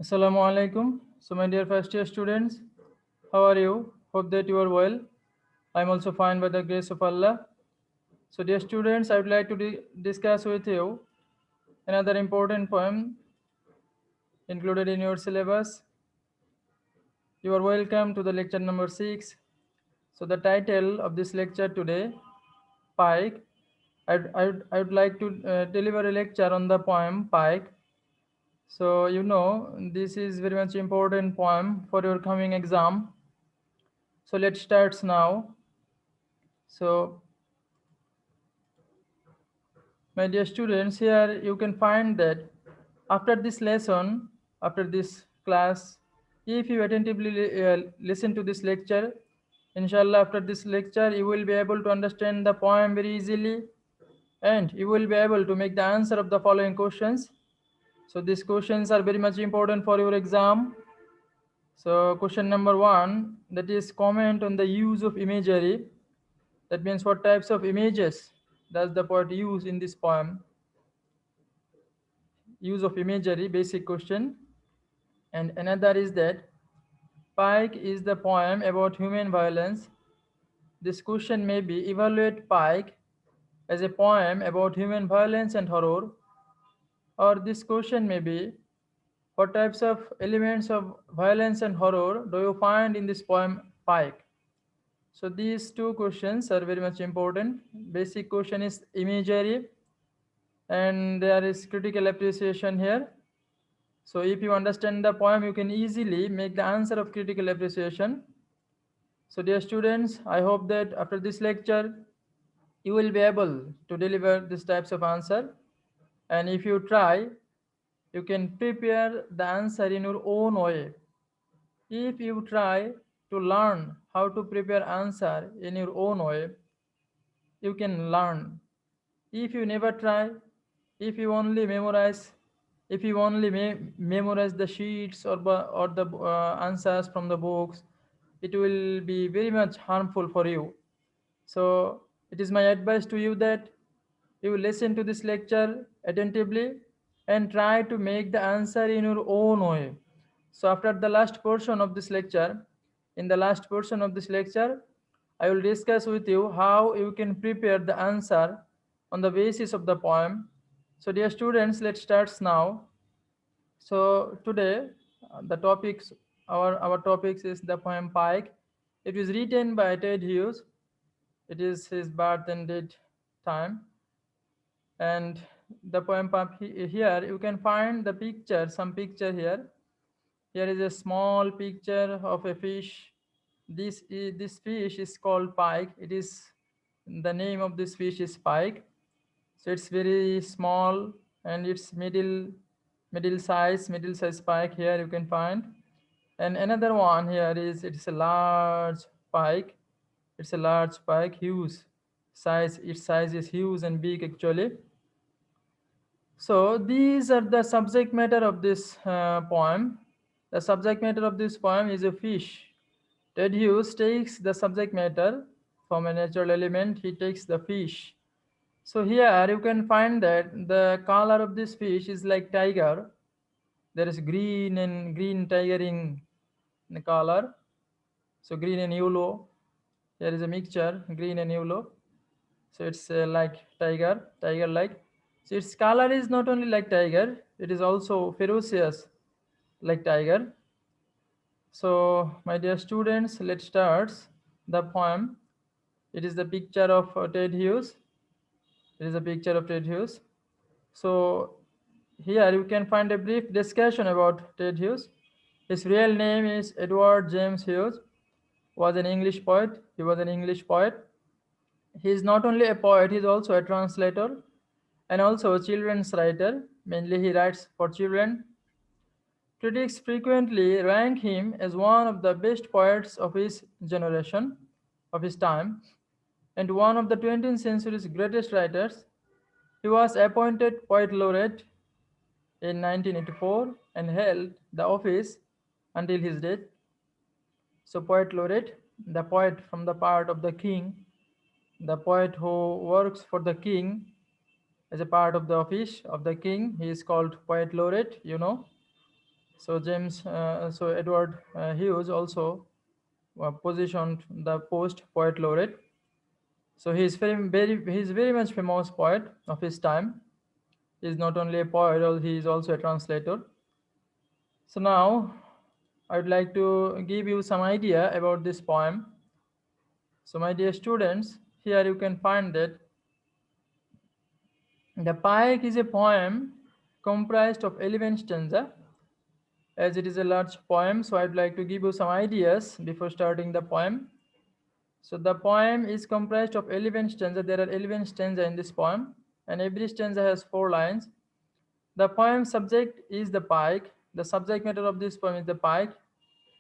Assalamu alaikum. So, my dear first year students, how are you? Hope that you are well. I'm also fine by the grace of Allah. So, dear students, I would like to discuss with you another important poem included in your syllabus. You are welcome to the lecture number 6. So, the title of this lecture today, Pike. I would like to deliver a lecture on the poem Pike. So, this is very much important poem for your coming exam. So let's start now. So, my dear students, here you can find that after this lesson, after this class, if you attentively listen to this lecture, inshallah, after this lecture, you will be able to understand the poem very easily and you will be able to make the answer of the following questions. So, these questions are very much important for your exam. So, question number one, that is comment on the use of imagery. That means what types of images does the poet use in this poem? Use of imagery, basic question. And another is that Pike is the poem about human violence. This question may be evaluate Pike as a poem about human violence and horror, or this question may be what types of elements of violence and horror do you find in this poem Pike? So these two questions are very much important. Basic question is imagery and there is critical appreciation here. So if you understand the poem, you can easily make the answer of critical appreciation. So dear students, I hope that after this lecture, you will be able to deliver these types of answer. And if you try, you can prepare the answer in your own way. If you try to learn how to prepare answer in your own way, you can learn. If you never try, if you only memorize, if you only memorize the sheets or the answers from the books, it will be very much harmful for you. So it is my advice to you that you listen to this lecture attentively and try to make the answer in your own way. So after the last portion of this lecture, in the last portion of this lecture, I will discuss with you how you can prepare the answer on the basis of the poem. So dear students, let's start now. So today, the topics our topics is the poem Pike. It was written by Ted Hughes. It is his birth and date time. And the poem Pike here you can find the picture, some picture here. Here is a small picture of a fish. This fish is called pike. It is the name of this fish is pike. So it's very small and it's middle size pike here you can find. And another one here is it's a large pike. It's a large pike, huge size. Its size is huge and big actually. So these are the subject matter of this poem. The subject matter of this poem is a fish. Ted Hughes takes the subject matter from a natural element. He takes the fish. So here you can find that the color of this fish is like tiger. There is green and green tiger in color. So green and yellow. Here is a mixture, green and yellow. So it's like tiger like. So its color is not only like tiger, it is also ferocious like tiger. So my dear students, let's start the poem. It is the picture of Ted Hughes. It is a picture of Ted Hughes. So here you can find a brief discussion about Ted Hughes. His real name is Edward James Hughes. Was an English poet. He was an English poet. He is not only a poet, he is also a translator and also a children's writer. Mainly, he writes for children. Critics frequently rank him as one of the best poets of his generation, of his time, and one of the 20th century's greatest writers. He was appointed poet laureate in 1984 and held the office until his death. So, poet laureate, the poet from the part of the king, the poet who works for the king as a part of the office of the king, he is called poet laureate. So Edward Hughes also positioned the post poet laureate. So he's very much famous poet of his time. He's not only a poet, he is also a translator. So now I would like to give you some idea about this poem. So my dear students, here you can find that the Pike is a poem comprised of 11 stanza. As it is a large poem, so I'd like to give you some ideas before starting the poem. So the poem is comprised of 11 stanza. There are 11 stanza in this poem, and every stanza has 4 lines. The poem subject is the pike. The subject matter of this poem is the pike.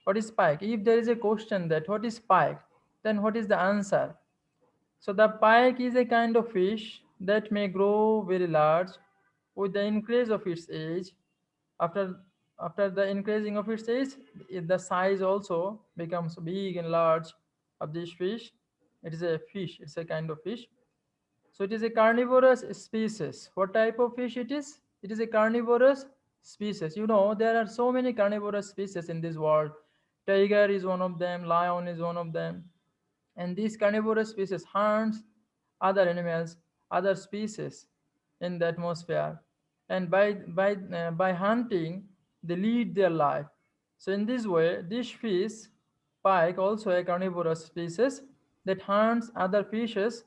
What is pike? If there is a question that what is pike, then what is the answer? So the pike is a kind of fish that may grow very large with the increase of its age. After after the increasing of its age, the size also becomes big and large of this fish. It is a fish. It's a kind of fish. So it is a carnivorous species. What type of fish it is? It is a carnivorous species. You know, there are so many carnivorous species in this world. Tiger is one of them, lion is one of them. And these carnivorous species hunts other animals, other species in the atmosphere. And by hunting, they lead their life. So in this way, this fish, pike, also a carnivorous species that hunts other fishes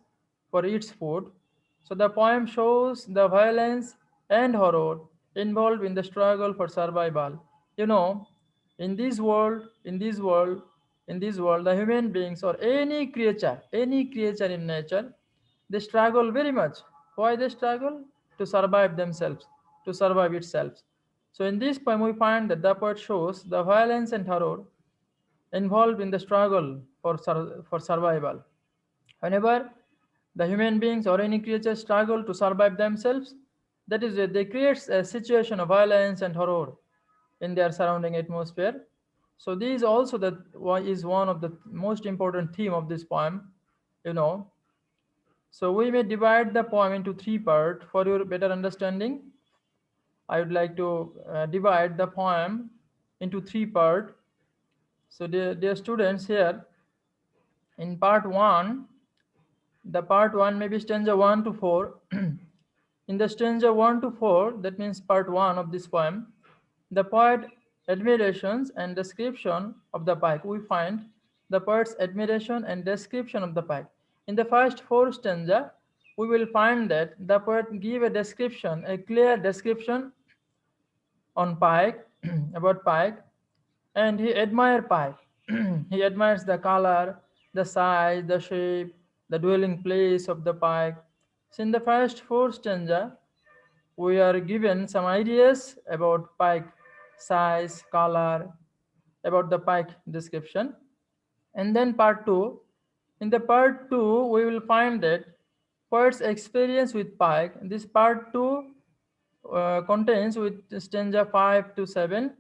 for its food. So the poem shows the violence and horror involved in the struggle for survival. You know, in this world, the human beings or any creature in nature, they struggle very much. Why they struggle? To survive themselves, to survive itself. So in this poem, we find that the poet shows the violence and horror involved in the struggle for survival. Whenever the human beings or any creature struggle to survive themselves, that is, they create a situation of violence and horror in their surrounding atmosphere. So this also that is one of the most important theme of this poem, you know. So we may divide the poem into 3 parts for your better understanding. I would like to divide the poem into 3 parts. So dear students, here in part 1, the part 1 may be stanza 1 to 4. In the stanza 1 to 4, that means part 1 of this poem, the poet admirations and description of the pike. We find the poet's admiration and description of the pike. In the first 4 stanza, we will find that the poet give a description, a clear description on pike, about pike, and he admire pike. He admires the color, the size, the shape, the dwelling place of the pike. So in the first 4 stanza, we are given some ideas about pike size, color, about the pike description. And then part 2, in the part 2, we will find that poet's experience with pike. This part 2 contains with stanza 5 to 7.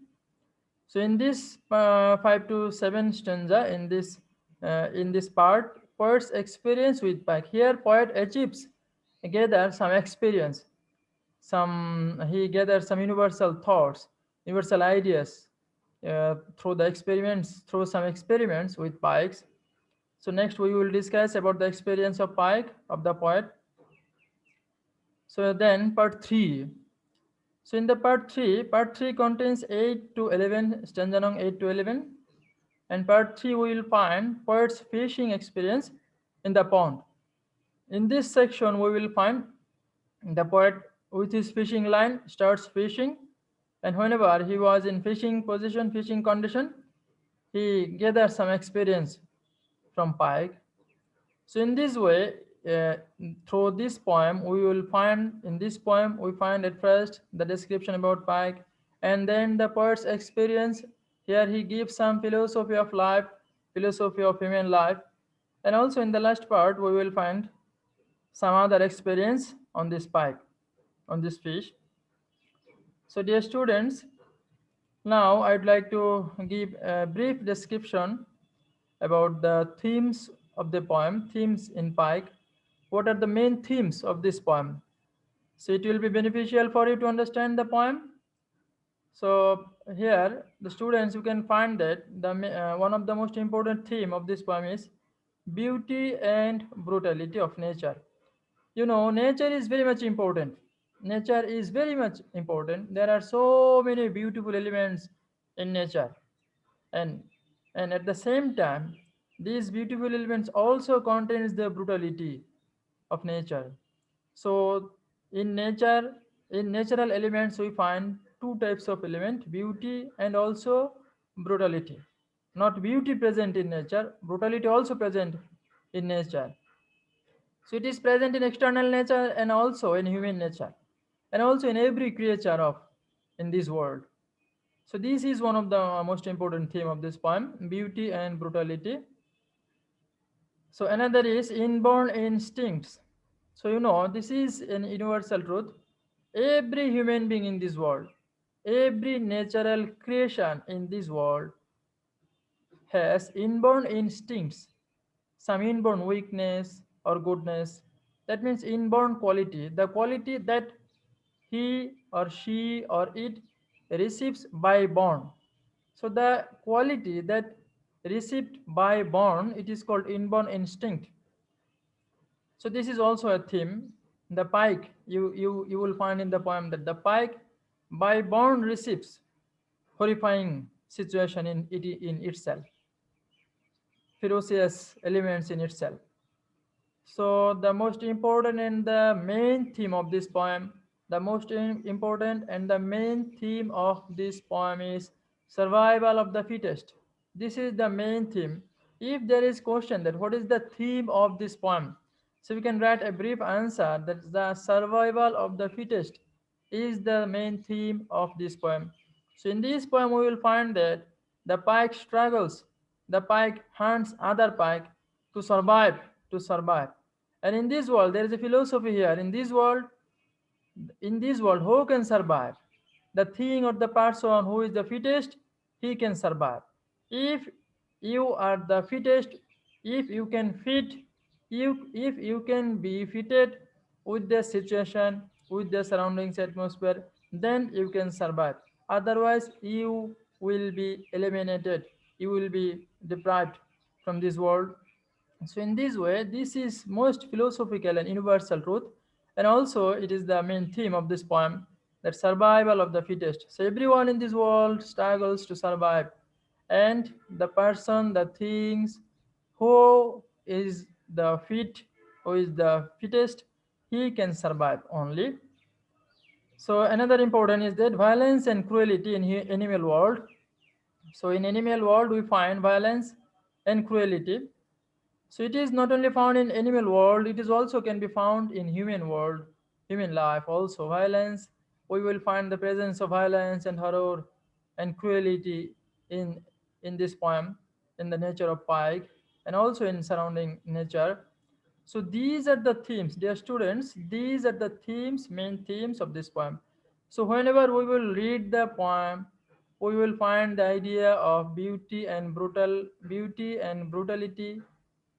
So in this 5 to 7 stanza, in this part, poet's experience with pike. Here, poet achieves, gather some experience, some he gathers some universal thoughts, universal ideas through some experiments with pikes. So next we will discuss about the experience of pike of the poet. So then part 3. So in the part 3 contains 8 to 11, stanza number 8 to 11. And part 3 we will find poet's fishing experience in the pond. In this section we will find the poet with his fishing line starts fishing, and whenever he was in fishing position, fishing condition, he gathers some experience from pike. So in this way, through this poem, we find at first the description about pike, and then the poet's experience. Here he gives some philosophy of life, philosophy of human life, and also in the last part we will find some other experience on this pike, on this fish. So dear students, now I'd like to give a brief description about the themes of the poem, themes in Pike. What are the main themes of this poem? So it will be beneficial for you to understand the poem. So here, the students, you can find that one of the most important theme of this poem is beauty and brutality of nature. You know, nature is very much important. Nature is very much important. There are so many beautiful elements in nature, and at the same time, these beautiful elements also contains the brutality of nature. So in nature, in natural elements, we find two types of element: beauty and also brutality. Not beauty present in nature, brutality also present in nature. So it is present in external nature and also in human nature, and also in every creature of in this world. So this is one of the most important theme of this poem: beauty and brutality. So another is inborn instincts. So you know, this is an universal truth. Every human being in this world, every natural creation in this world has inborn instincts, some inborn weakness or goodness. That means inborn quality, the quality that he or she or it receives by born. So the quality that received by born, it is called inborn instinct. So this is also a theme. The pike, you will find in the poem that the pike by born receives horrifying situation in itself, ferocious elements in itself. So the most important and the main theme of this poem, the most important and the main theme of this poem is survival of the fittest. This is the main theme. If there is question that what is the theme of this poem, so we can write a brief answer that the survival of the fittest is the main theme of this poem. So in this poem we will find that the pike struggles, the pike hunts other pike to survive, to survive. And in this world, there is a philosophy here. In this world, who can survive? The thing or the person who is the fittest, he can survive. If you are the fittest, if you can fit, if you can be fitted with the situation, with the surroundings atmosphere, then you can survive. Otherwise, you will be eliminated. You will be deprived from this world. So in this way, this is most philosophical and universal truth, and also it is the main theme of this poem, that survival of the fittest. So everyone in this world struggles to survive, and the person, the things, who is the fit, who is the fittest, he can survive only. So another important is that violence and cruelty in animal world. So in animal world, we find violence and cruelty. So it is not only found in animal world, it is also can be found in human world, human life also. Violence, we will find the presence of violence and horror and cruelty in in this poem, in the nature of pike, and also in surrounding nature. So these are the themes, dear students, these are the themes, main themes of this poem. So whenever we will read the poem, we will find the idea of beauty and brutality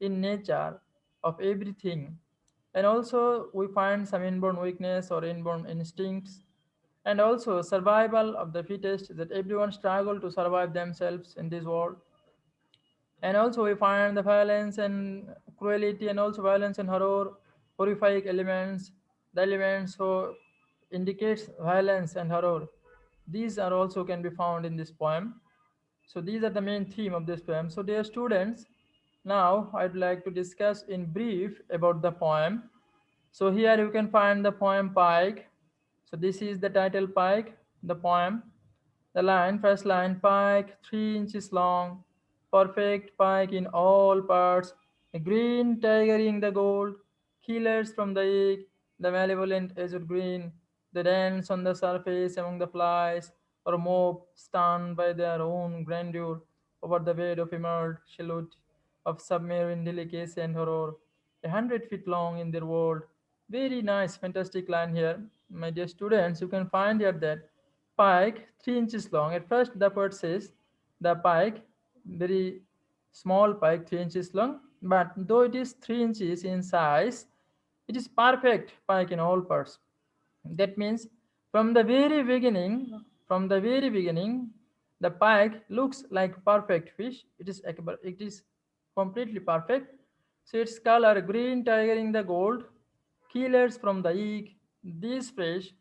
in nature of everything. And also we find some inborn weakness or inborn instincts, and also survival of the fittest, that everyone struggle to survive themselves in this world. And also we find the violence and cruelty, and also violence and horror, horrific elements, the elements who indicates violence and horror. These are also can be found in this poem. So these are the main theme of this poem. So dear students, now I'd like to discuss in brief about the poem. So here you can find the poem Pike. So this is the title Pike, the poem. The line, first line, pike 3 inches long, perfect pike in all parts, a green tiger in the gold, killers from the egg, the malevolent azure green, they dance on the surface among the flies, or mope, stunned by their own grandeur, over the bed of emerald shallot, of submarine delicacy and horror, 100 feet long in their world. Very nice, fantastic line here. My dear students, you can find here that pike 3 inches long. At first, the poet says the pike, very small pike, 3 inches long, but though it is 3 inches in size, it is perfect pike in all parts. That means from the very beginning, From the very beginning, the pike looks like perfect fish. It is completely perfect. So its color green tigering the gold, killers from the egg. This phrase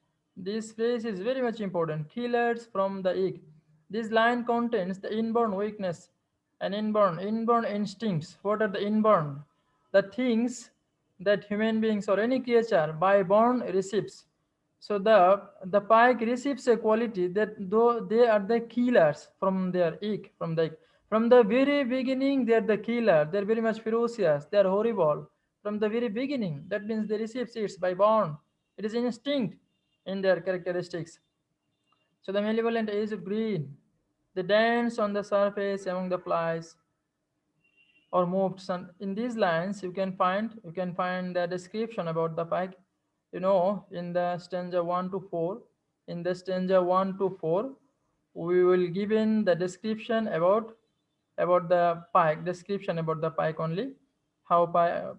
is very much important. Killers from the egg. This line contains the inborn weakness and inborn instincts. What are the inborn? The things that human beings or any creature by born receives. So the pike receives a quality that though they are the killers from their egg, from the very beginning they are the killer. They are very much ferocious. They are horrible from the very beginning. That means they receive it by born. It is instinct in their characteristics. So the malevolent is green. They dance on the surface among the flies or moved. In these lines you can find the description about the pike. In the stanza 1 to 4, we will given the description about the pike, description about the pike only, how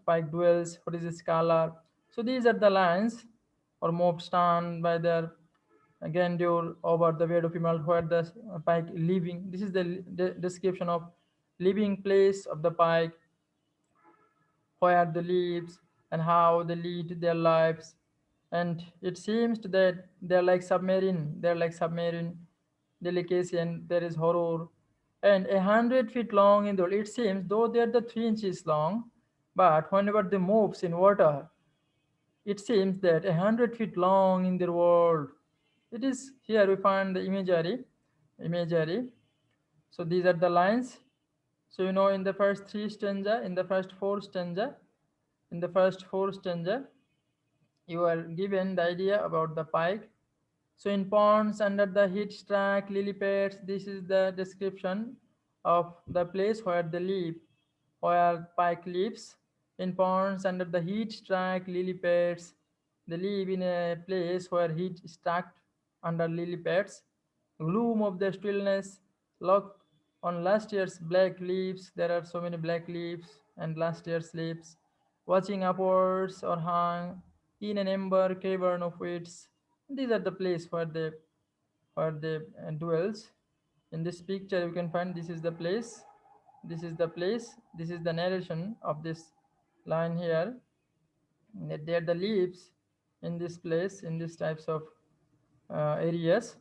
pike dwells, what is its color. So these are the lines, or mob stand by their grandeur over the bed of emerald where the pike living. This is the description of living place of the pike, where they lives and how they lead their lives. And it seems that they're like submarine delicacy, and there is horror. And 100 feet long in the world, it seems, though they're the 3 inches long, but whenever they moves in water, it seems that 100 feet long in the world. It is here we find the imagery. So these are the lines. So in the first three stanza, in the first four stanza, you are given the idea about the pike. So in ponds under the heat struck lily pads, this is the description of the place where they live, where pike lives. In ponds under the heat struck lily pads, they live in a place where heat struck under lily pads. Gloom of the stillness, locked on last year's black leaves. There are so many black leaves and last year's leaves. Watching upwards or hung in an ember cavern of wits. These are the place where they dwells. In this picture, you can find this is the place. This is the place. This is the narration of this line here. They are the leaves in this place, in these types of areas.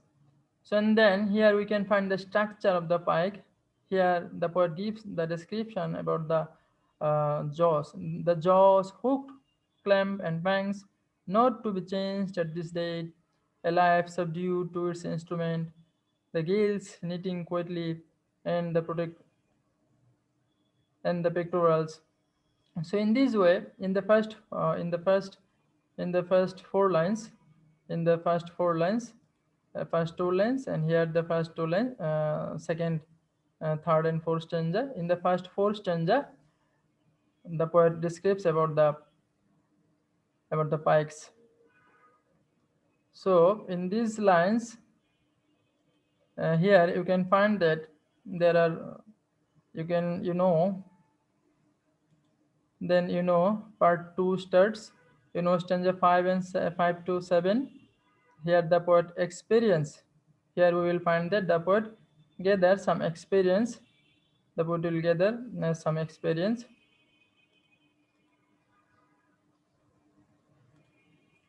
So and then here we can find the structure of the pike. Here the poet gives the description about the jaws. The jaws hooked, clamp, and fangs, not to be changed at this date. A life subdued to its instrument. The gills knitting quietly, and the pectorals. So in this way, in the first four lines, first two lines, and here the first two lines, second, third, and fourth stanza. In the first four stanza, the poet describes about the pikes. So in these lines, here you can find that there are you can then part 2 starts. Stanza 5 and 5 to 7. Here the poet experience. Here we will find that the poet gather some experience. The poet will gather some experience.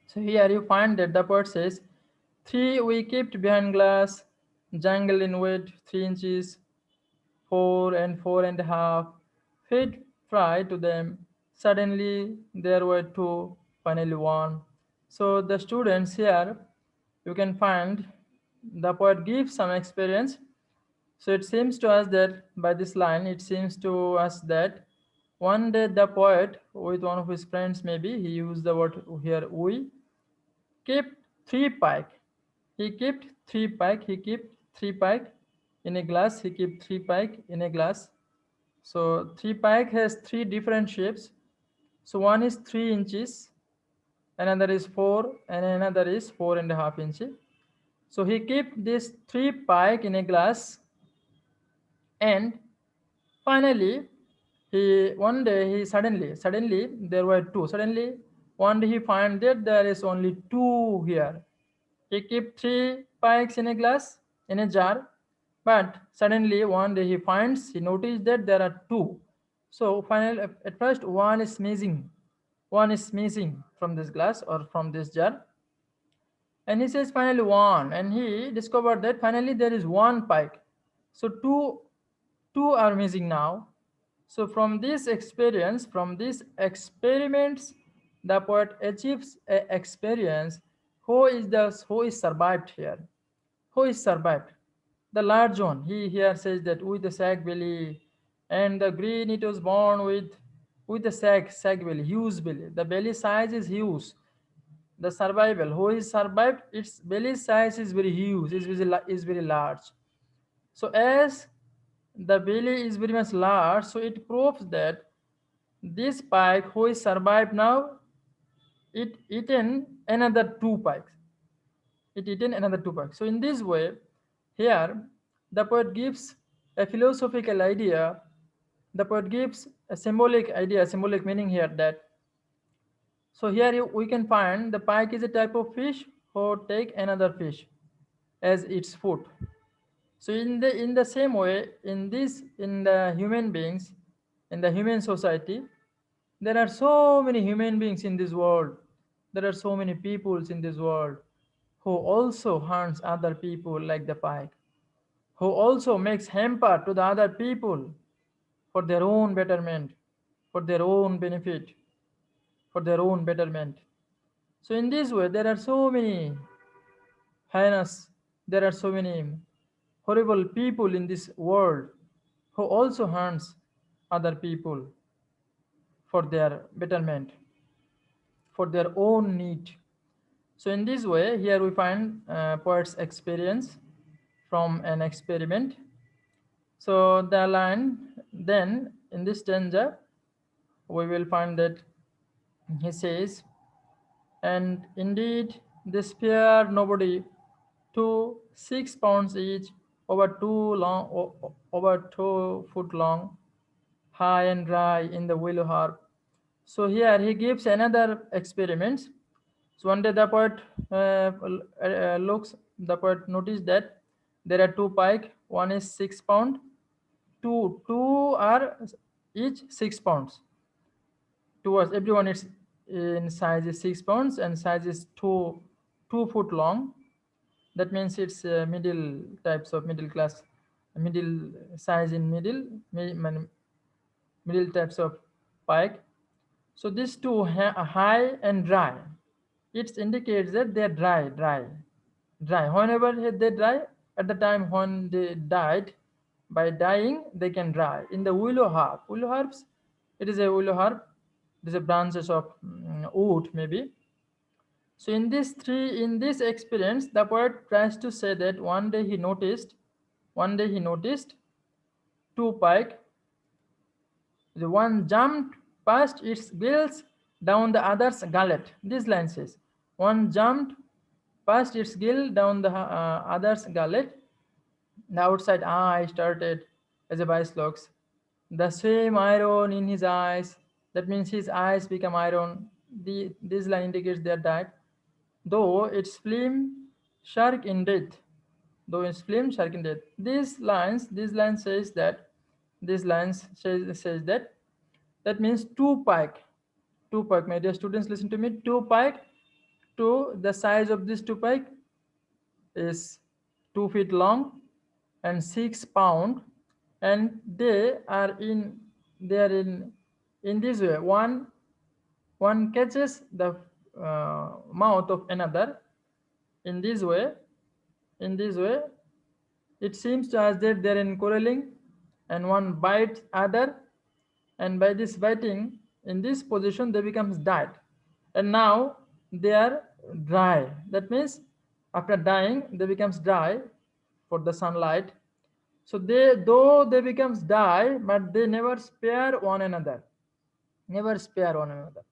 So here you find that the poet says, three we kept behind glass, jungle in weight 3 inches, 4 and 4.5 feet fry to them. Suddenly there were two, finally one. So the students here, you can find the poet gives some experience. So it seems to us that by this line, it seems to us that one day the poet with one of his friends, maybe he used the word here we, kept three pike. He kept three pike in a glass. He kept three pike in a glass. So three pike has three different shapes. So one is 3 inches, another is 4, and another is 4.5 inches. So he kept this three pike in a glass, and finally he one day he suddenly there were two. Suddenly one day he find that there is only two here. He kept three pikes in a glass, in a jar, but suddenly one day he noticed that there are two. So finally, at first, one is missing from this glass or from this jar, and he says finally one, and he discovered that finally there is one pike. So two are missing now. So from this experience, from these experiments, the poet achieves a experience. Who is survived here? Who is survived? The large one. He here says that with the sack belly, and the green it was born with the sack belly, huge belly. The belly size is huge. The survival. Who is survived? Its belly size is very huge. Is very large. So as the belly is very much large, so it proves that this pike who is survived now, it eaten another two pikes. It eaten another two pikes. So in this way, here the poet gives a philosophical idea. The poet gives a symbolic idea, symbolic meaning here that. So here we can find the pike is a type of fish who take another fish as its food. So in the same way, in the human beings, in the human society, there are so many human beings in this world. There are so many peoples in this world who also harms other people like the pike, who also makes hamper to the other people for their own betterment, for their own benefit, for their own betterment. So in this way, there are so many heinous, there are so many horrible people in this world who also harms other people for their betterment, for their own need. So in this way, here we find poet's experience from an experiment. So the line then in this stanza, we will find that he says, and indeed they spare nobody to 6 pounds each, over 2 foot long, high and dry in the willow harp. So here he gives another experiment. So one day the poet noticed that there are two pike, one is 6 pound, two are each 6 pounds. Towards everyone is in size is 6 pounds and size is 2 foot long. That means it's middle types of middle class, middle size in middle types of pike. So these two high and dry. It indicates that they are dry. Whenever they dry, at the time when they died, by dying they can dry. In the willow harps, it is a willow harp. It is a branches of wood maybe. So in this experience, the poet tries to say that one day he noticed two pike. The one jumped past its gills down the other's gullet. This line says, one jumped past its gill down the other's gullet. The outside eye started as a vice looks. The same iron in his eyes. That means his eyes become iron. This line indicates their diet. Though its flame shark in death. Though its flame shark in death. These lines says that says that that means two pike. My dear students, listen to me. Two pike. The size of this two pike is 2 feet long and 6 pound, and they are in this way. One catches the mouth of another. In this way, in this way, it seems to us that they're in quarreling, and one bites other, and by this biting, in this position, they becomes dead, and now they are dry. That means after dying, they becomes dry for the sunlight. So though they becomes die, but they never spare one another, never spare one another.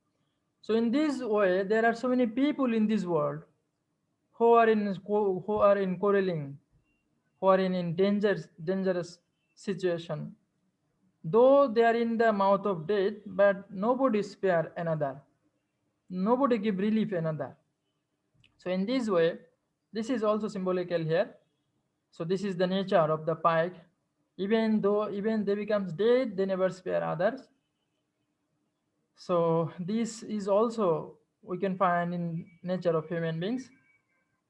So in this way, there are so many people in this world who are in quarreling, who are in dangerous situation. Though they are in the mouth of death, but nobody spare another. Nobody give relief another. So in this way, This is also symbolical here. So this is the nature of the pike. Even they becomes dead, they never spare others. So this is also we can find in nature of human beings.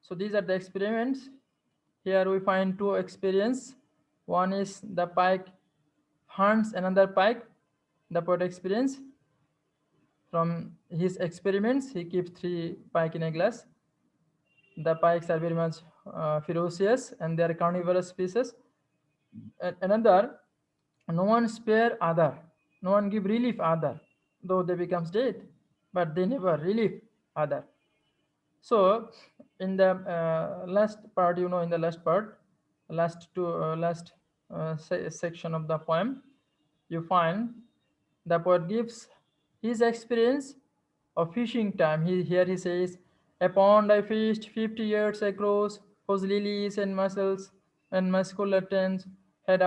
So these are the experiments. Here we find two experience. One is the pike hunts another pike. The poet experience. From his experiments, he keeps three pike in a glass. The pikes are very much ferocious and they are carnivorous species. And another, no one spare other, no one give relief other, though they becomes dead, but they never relief other. So in the last part, in the last part, last section of the poem, you find the poet gives his experience of fishing time. Here he says, "A pond I fished 50 years across, whose lilies and mussels and muscular tents had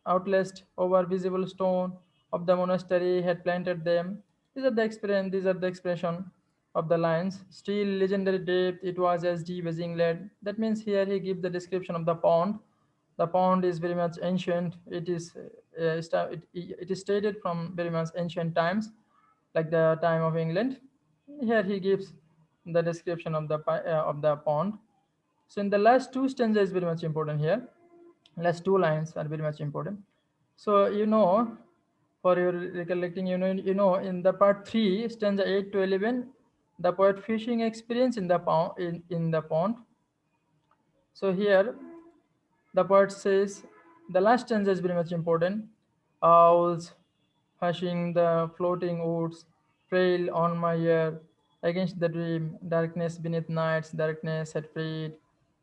outlast over visible stone of the monastery had planted them." These are the expression of the lines. Still legendary depth, it was as deep as England. That means here he gives the description of the pond. The pond is very much ancient. It is stated from very much ancient times, like the time of England. Here he gives the description of the pond. So in the last two stanzas is very much important here. Last two lines are very much important. So for your recollecting, in the part three, stanza 8 to 11, the poet fishing experience in the pond in the pond. So here the poet says the last stanza is very much important. Owls hushing the floating woods, trail on my ear against the dream, darkness beneath night's darkness had freed,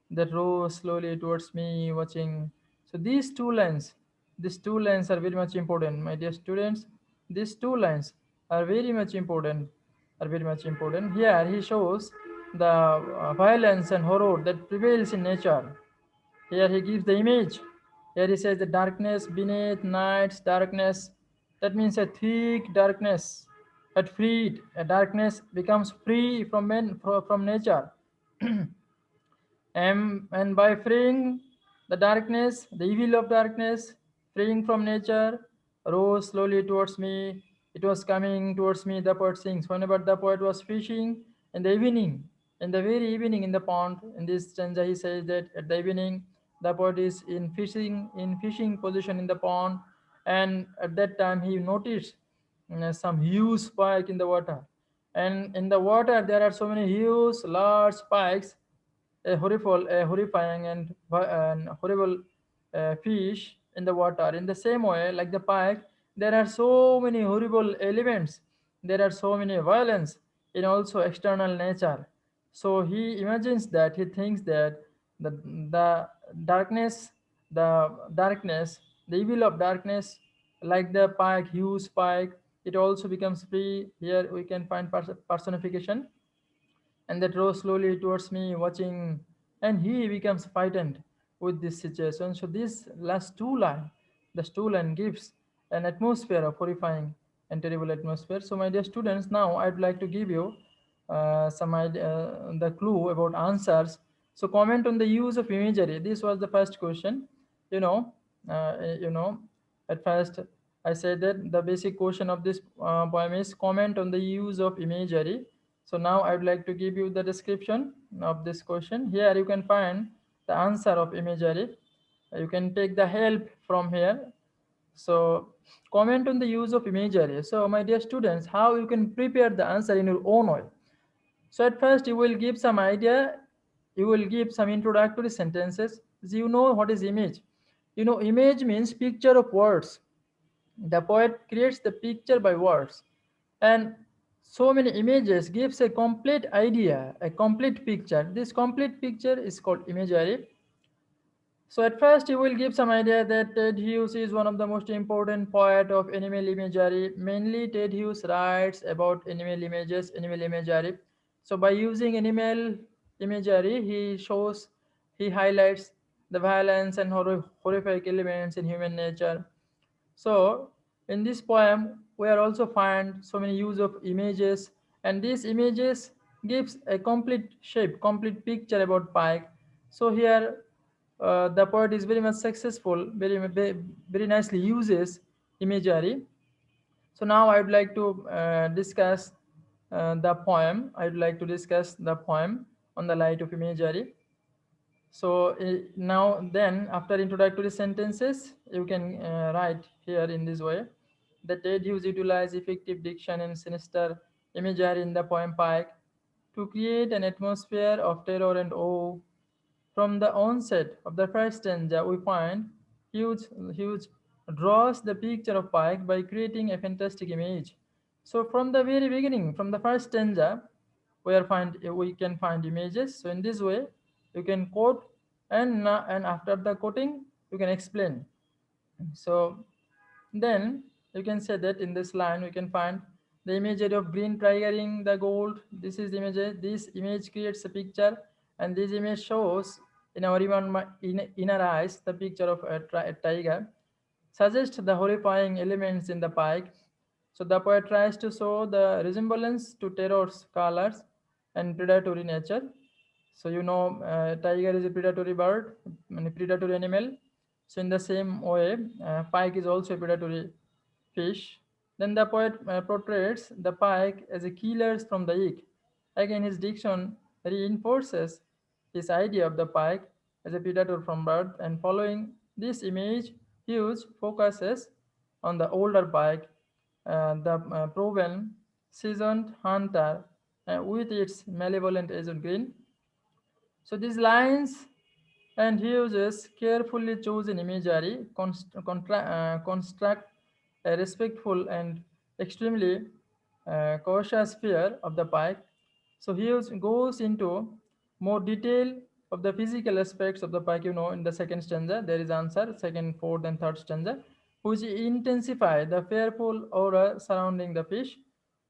that rose slowly towards me, watching. So these two lines are very much important, my dear students. These two lines are very much important, Here he shows the violence and horror that prevails in nature. Here he gives the image. Here he says the darkness beneath night's darkness. That means a thick darkness had freed. A darkness becomes free from from nature. And by freeing the darkness, the evil of darkness, freeing from nature, rose slowly towards me. It was coming towards me, the poet sings. Whenever the poet was fishing in the evening, in the very evening in the pond, in this stanza he says that at the evening, the poet is in fishing position in the pond, and at that time he noticed some huge spike in the water. And in the water there are so many huge large spikes, a horrifying and horrible fish in the water. In the same way, like the pike, there are so many horrible elements. There are so many violence in also external nature. So he imagines that he thinks that the darkness, the evil of darkness, like the pike, huge pike, it also becomes free. Here we can find personification, and that rose slowly towards me, watching, and he becomes frightened with this situation. So this last two line gives an atmosphere of horrifying and terrible atmosphere. So my dear students, now I'd like to give you some idea, the clue about answers. So comment on the use of imagery. This was the first question. You know, you know, at first I said that the basic question of this poem is comment on the use of imagery. So now I would like to give you the description of this question. Here you can find the answer of imagery. You can take the help from here. So comment on the use of imagery. So my dear students, how you can prepare the answer in your own way. So at first you will give some idea, you will give some introductory sentences. So you know what is image. Image means picture of words. The poet creates the picture by words, and so many images gives a complete idea, a complete picture. This complete picture is called imagery. So at first you will give some idea that Ted Hughes is one of the most important poet of animal imagery. Mainly Ted Hughes writes about animal images, animal imagery. So by using animal imagery, he highlights the violence and horrific elements in human nature. So in this poem, we are also find so many use of images, and these images gives a complete shape, complete picture about pike. So here the poet is very much successful, very nicely uses imagery. So now I would like to discuss the poem. I would like to discuss the poem on the light of imagery. So now then after introductory sentences, you can write here in this way. The Ted Hughes utilized effective diction and sinister imagery in the poem Pike to create an atmosphere of terror and awe. From the onset of the first stanza, we find Hughes draws the picture of Pike by creating a fantastic image. So from the very beginning, from the first stanza, we can find images. So in this way, you can quote, and after the quoting, you can explain. So then you can say that in this line we can find the imagery of green triggering the gold. This is the image. This image creates a picture, and this image shows in our inner eyes the picture of a tiger. Suggests the horrifying elements in the pike. So the poet tries to show the resemblance to terror's colors and predatory nature. So tiger is a predatory bird, a predatory animal. So in the same way, pike is also a predatory fish. Then the poet portrays the pike as a killer from the egg. Again, his diction reinforces his idea of the pike as a predator from birth, and following this image, Hughes focuses on the older pike, the proven, seasoned hunter with its malevolent agent green. So these lines and he uses carefully chosen imagery, construct a respectful and extremely cautious fear of the pike. So goes into more detail of the physical aspects of the pike. In the second stanza, there is answer, second, fourth, and third stanza, which intensify the fearful aura surrounding the fish.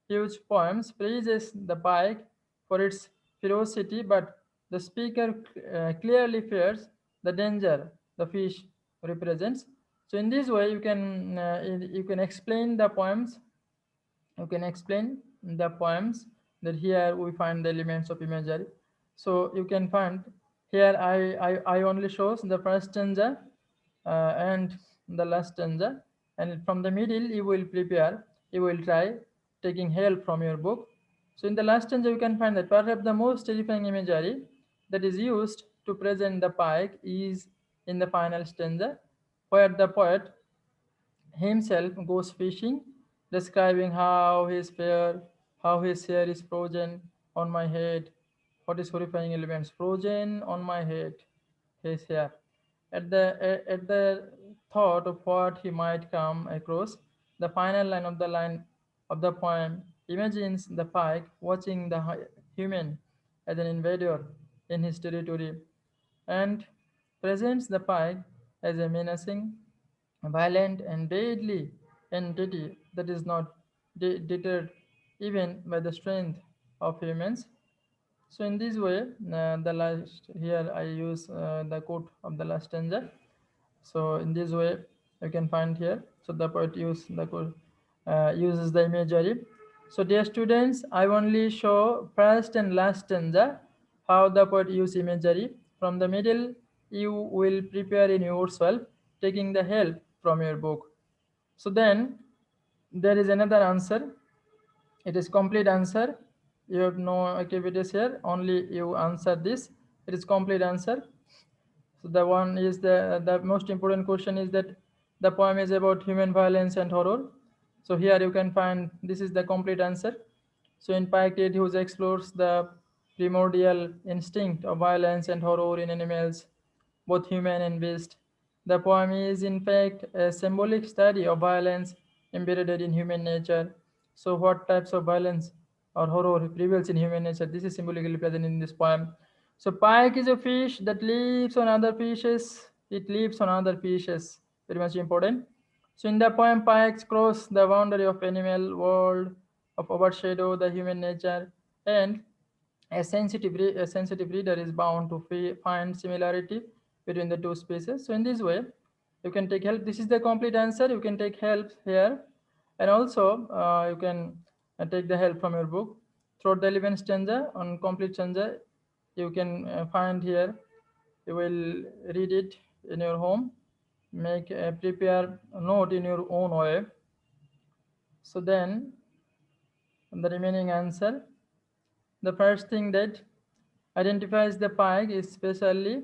Huge poems praises the pike for its ferocity, but the speaker clearly fears the danger the fish represents. So in this way, you can explain the poems. You can explain the poems that here we find the elements of imagery. So you can find here I only shows the first stanza and the last stanza, and from the middle you will try taking help from your book. So in the last stanza you can find that perhaps the most terrifying imagery that is used to present the pike is in the final stanza, where the poet himself goes fishing, describing how his hair is frozen on my head. What is horrifying elements? Frozen on my head, his hair. At the thought of what he might come across, the final line of the poem imagines the pike watching the human as an invader in his territory, and presents the pike as a menacing, violent, and deadly entity that is not deterred even by the strength of humans. So in this way, the last here I use the quote of the last stanza. So in this way, you can find here. So the poet uses the imagery. So dear students, I only show first and last stanza how the poet use imagery. From the middle, you will prepare in yourself, taking the help from your book. So then there is another answer. It is complete answer. You have no activities here. Only you answer this. It is complete answer. So the one is the most important question is that the poem is about human violence and horror. So here you can find this is the complete answer. So in Pike Ted Hughes explores the primordial instinct of violence and horror in animals, both human and beast. The poem is in fact a symbolic study of violence embedded in human nature. So what types of violence or horror prevails in human nature? This is symbolically present in this poem. So pike is a fish that lives on other fishes. It lives on other fishes. Very much important. So in the poem, pikes cross the boundary of animal world, of overshadow the human nature, and a sensitive reader is bound to find similarity between the two species. So in this way, you can take help. This is the complete answer. You can take help here, and also you can take the help from your book. Throughout the 11th stanza on complete stanza, you can find here. You will read it in your home, make prepare a note in your own way. So then the remaining answer, the first thing that identifies the pike, especially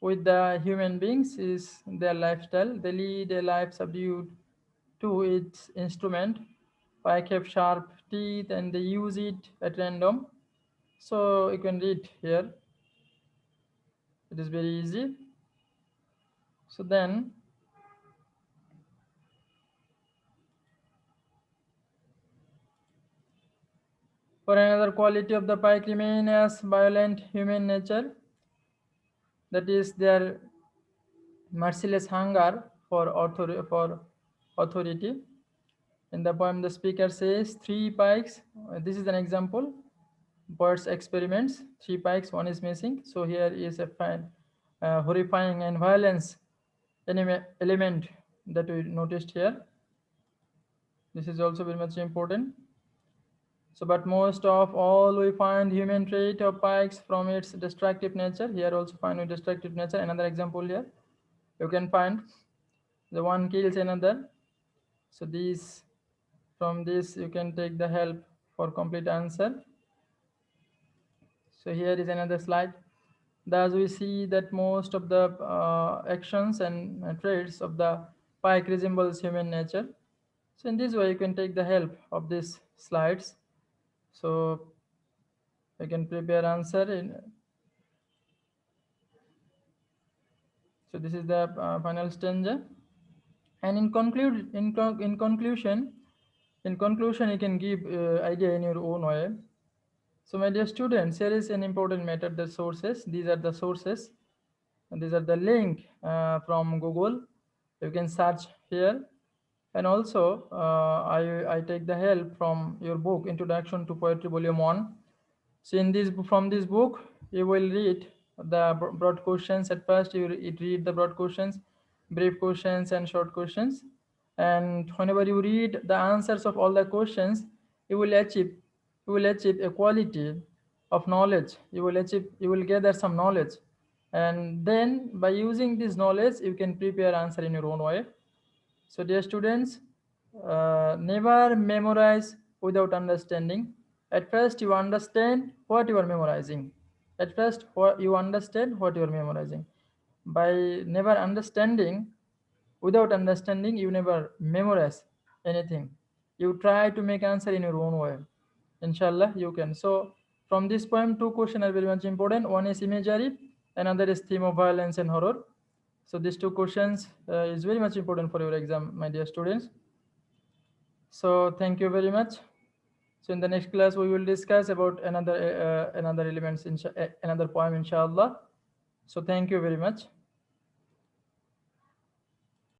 with the human beings, is their lifestyle. They lead a life subdued to its instrument. Pike have sharp teeth and they use it at random. So you can read here. It is very easy. So then, for another quality of the pike remain as violent human nature, that is their merciless hunger for authority. In the poem, the speaker says, three pikes. This is an example. Birds experiments. Three pikes, one is missing. So here is a horrifying and violence element that we noticed here. This is also very much important. So, but most of all, we find human trait of pikes from its destructive nature. Here also find with destructive nature. Another example here. You can find the one kills another. So these, from this you can take the help for complete answer. So here is another slide. Thus we see that most of the actions and traits of the pike resembles human nature. So in this way you can take the help of these slides. So you can prepare answer in. So this is the final stanza. And in conclusion, you can give idea in your own way. So, my dear students, here is an important matter: the sources. These are the sources, and these are the link from Google. You can search here, and also I take the help from your book Introduction to Poetry, Volume 1. So, in this from this book, you will read the broad questions. At first, read the broad questions, brief questions, and short questions. And whenever you read the answers of all the questions, you will achieve a quality of knowledge. You will gather some knowledge, and then by using this knowledge, you can prepare answer in your own way. So, dear students, never memorize without understanding. At first, you understand what you are memorizing. At first, you understand what you are memorizing. By never understanding, without understanding, you never memorize anything. You try to make answer in your own way. Inshallah, you can. So, from this poem, two questions are very much important. One is imagery, another is theme of violence and horror. So these two questions is very much important for your exam, my dear students. So thank you very much. So in the next class, we will discuss about another elements, another poem, inshallah. So thank you very much.